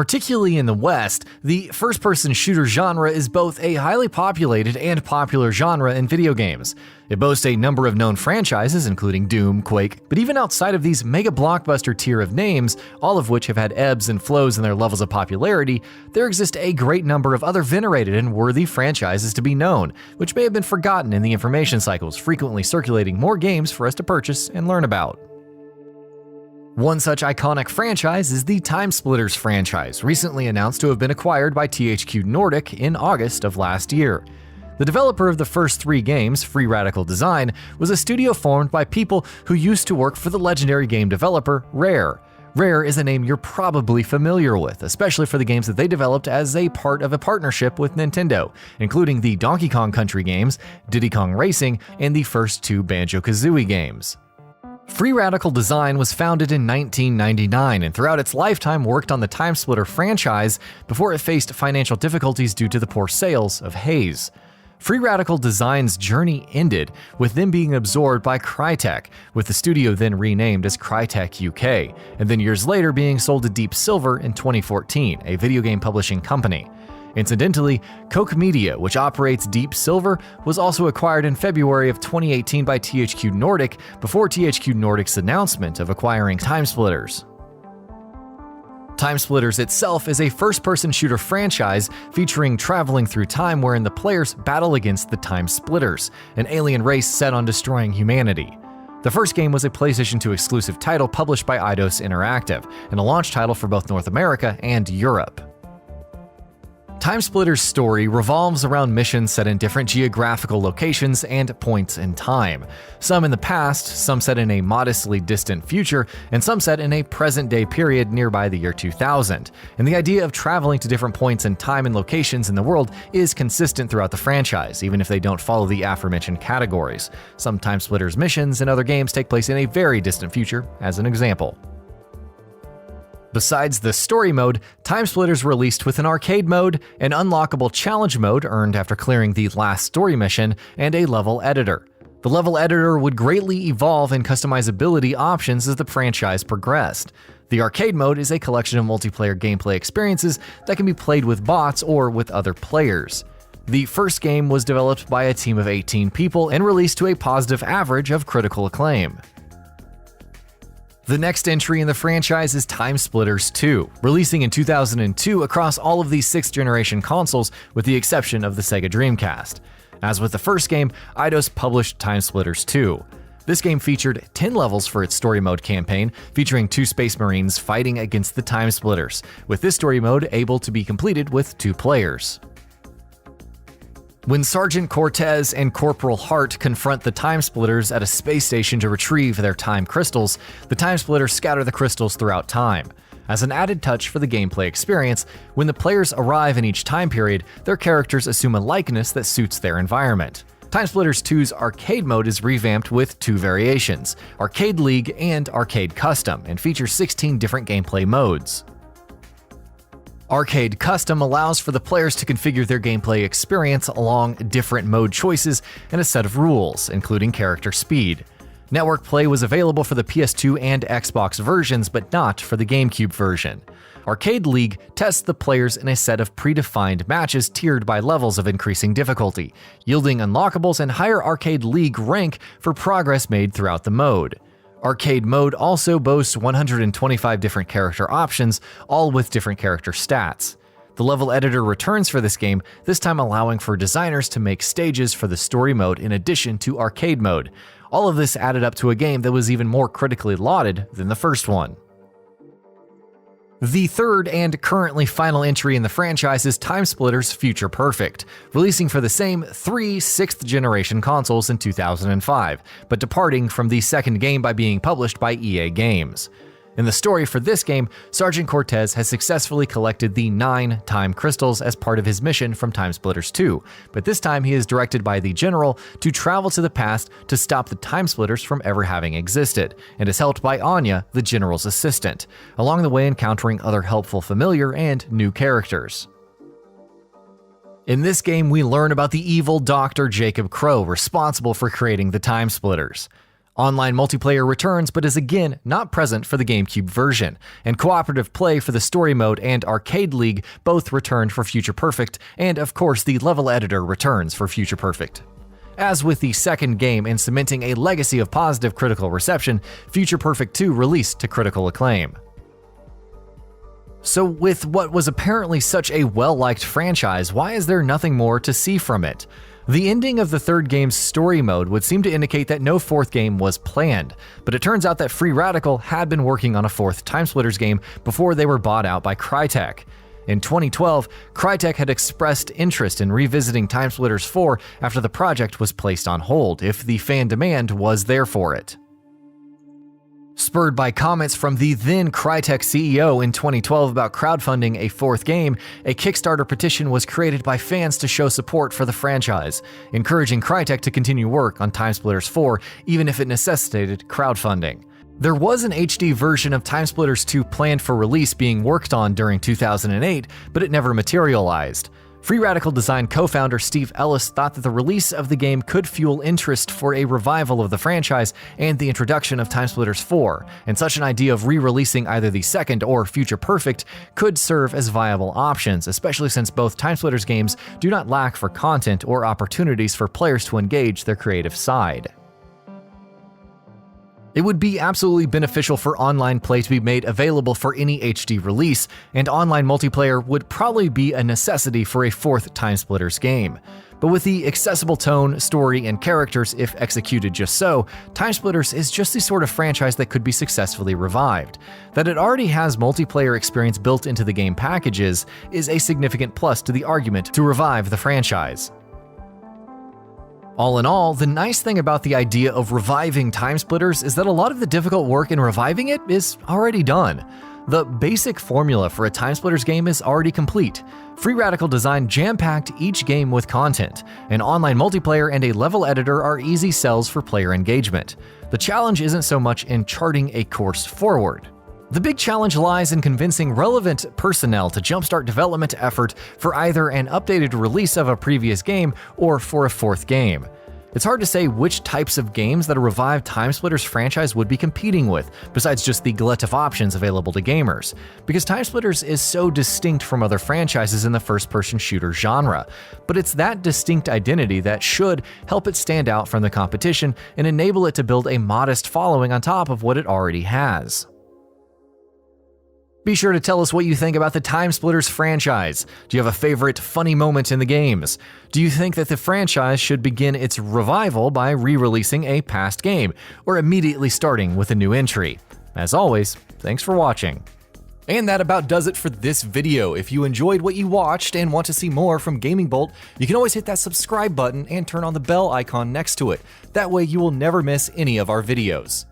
Particularly in the West, the first-person shooter genre is both a highly populated and popular genre in video games. It boasts a number of known franchises, including Doom, Quake, but even outside of these mega blockbuster tier of names, all of which have had ebbs and flows in their levels of popularity, there exist a great number of other venerated and worthy franchises to be known, which may have been forgotten in the information cycles, frequently circulating more games for us to purchase and learn about. One such iconic franchise is the TimeSplitters franchise, recently announced to have been acquired by THQ Nordic in August of last year. The developer of the first 3 games, Free Radical Design, was a studio formed by people who used to work for the legendary game developer Rare. Rare is a name you're probably familiar with, especially for the games that they developed as a part of a partnership with Nintendo, including the Donkey Kong Country games, Diddy Kong Racing, and the first 2 Banjo-Kazooie games. Free Radical Design was founded in 1999 and throughout its lifetime worked on the TimeSplitter franchise before it faced financial difficulties due to the poor sales of Haze. Free Radical Design's journey ended with them being absorbed by Crytek, with the studio then renamed as Crytek UK, and then years later being sold to Deep Silver in 2014, a video game publishing company. Incidentally, Koch Media, which operates Deep Silver, was also acquired in February of 2018 by THQ Nordic before THQ Nordic's announcement of acquiring TimeSplitters. TimeSplitters itself is a first-person shooter franchise featuring traveling through time wherein the players battle against the TimeSplitters, an alien race set on destroying humanity. The first game was a PlayStation 2 exclusive title published by Eidos Interactive, and a launch title for both North America and Europe. TimeSplitters' story revolves around missions set in different geographical locations and points in time. Some in the past, some set in a modestly distant future, and some set in a present-day period nearby the year 2000. And the idea of traveling to different points in time and locations in the world is consistent throughout the franchise, even if they don't follow the aforementioned categories. Some TimeSplitters missions in other games take place in a very distant future, as an example. Besides the story mode, TimeSplitters released with an arcade mode, an unlockable challenge mode earned after clearing the last story mission, and a level editor. The level editor would greatly evolve in customizability options as the franchise progressed. The arcade mode is a collection of multiplayer gameplay experiences that can be played with bots or with other players. The first game was developed by a team of 18 people and released to a positive average of critical acclaim. The next entry in the franchise is TimeSplitters 2, releasing in 2002 across all of the 6th generation consoles with the exception of the Sega Dreamcast. As with the first game, Eidos published TimeSplitters 2. This game featured 10 levels for its story mode campaign, featuring 2 Space Marines fighting against the TimeSplitters, with this story mode able to be completed with 2 players. When Sergeant Cortez and Corporal Hart confront the TimeSplitters at a space station to retrieve their time crystals, the TimeSplitters scatter the crystals throughout time. As an added touch for the gameplay experience, when the players arrive in each time period, their characters assume a likeness that suits their environment. TimeSplitters 2's arcade mode is revamped with 2 variations, Arcade League and Arcade Custom, and features 16 different gameplay modes. Arcade Custom allows for the players to configure their gameplay experience along different mode choices and a set of rules, including character speed. Network play was available for the PS2 and Xbox versions, but not for the GameCube version. Arcade League tests the players in a set of predefined matches tiered by levels of increasing difficulty, yielding unlockables and higher Arcade League rank for progress made throughout the mode. Arcade mode also boasts 125 different character options, all with different character stats. The level editor returns for this game, this time allowing for designers to make stages for the story mode in addition to arcade mode. All of this added up to a game that was even more critically lauded than the first one. The third and currently final entry in the franchise is TimeSplitters Future Perfect, releasing for the same 3 6th generation consoles in 2005, but departing from the second game by being published by EA Games. In the story for this game, Sergeant Cortez has successfully collected the 9 time crystals as part of his mission from TimeSplitters 2, but this time he is directed by the General to travel to the past to stop the TimeSplitters from ever having existed, and is helped by Anya, the General's assistant, along the way encountering other helpful familiar and new characters. In this game, we learn about the evil Dr. Jacob Crow responsible for creating the TimeSplitters. Online multiplayer returns but is again not present for the GameCube version, and cooperative play for the story mode and arcade league both returned for Future Perfect, and of course the level editor returns for Future Perfect. As with the second game in cementing a legacy of positive critical reception, Future Perfect 2 released to critical acclaim. So with what was apparently such a well-liked franchise, why is there nothing more to see from it? The ending of the third game's story mode would seem to indicate that no fourth game was planned, but it turns out that Free Radical had been working on a fourth TimeSplitters game before they were bought out by Crytek. In 2012, Crytek had expressed interest in revisiting TimeSplitters 4 after the project was placed on hold, if the fan demand was there for it. Spurred by comments from the then Crytek CEO in 2012 about crowdfunding a fourth game, a Kickstarter petition was created by fans to show support for the franchise, encouraging Crytek to continue work on TimeSplitters 4 even if it necessitated crowdfunding. There was an HD version of TimeSplitters 2 planned for release being worked on during 2008, but it never materialized. Free Radical Design co-founder Steve Ellis thought that the release of the game could fuel interest for a revival of the franchise and the introduction of TimeSplitters 4, and such an idea of re-releasing either the second or Future Perfect could serve as viable options, especially since both TimeSplitters games do not lack for content or opportunities for players to engage their creative side. It would be absolutely beneficial for online play to be made available for any HD release, and online multiplayer would probably be a necessity for a fourth TimeSplitters game. But with the accessible tone, story, and characters, if executed just so, TimeSplitters is just the sort of franchise that could be successfully revived. That it already has multiplayer experience built into the game packages is a significant plus to the argument to revive the franchise. All in all, the nice thing about the idea of reviving TimeSplitters is that a lot of the difficult work in reviving it is already done. The basic formula for a TimeSplitters game is already complete. Free Radical Design jam-packed each game with content, and online multiplayer and a level editor are easy sells for player engagement. The challenge isn't so much in charting a course forward. The big challenge lies in convincing relevant personnel to jumpstart development effort for either an updated release of a previous game or for a fourth game. It's hard to say which types of games that a revived TimeSplitters franchise would be competing with, besides just the glut of options available to gamers, because TimeSplitters is so distinct from other franchises in the first-person shooter genre. But it's that distinct identity that should help it stand out from the competition and enable it to build a modest following on top of what it already has. Be sure to tell us what you think about the TimeSplitters franchise. Do you have a favorite funny moment in the games? Do you think that the franchise should begin its revival by re-releasing a past game, or immediately starting with a new entry? As always, thanks for watching. And that about does it for this video. If you enjoyed what you watched and want to see more from Gaming Bolt, you can always hit that subscribe button and turn on the bell icon next to it. That way you will never miss any of our videos.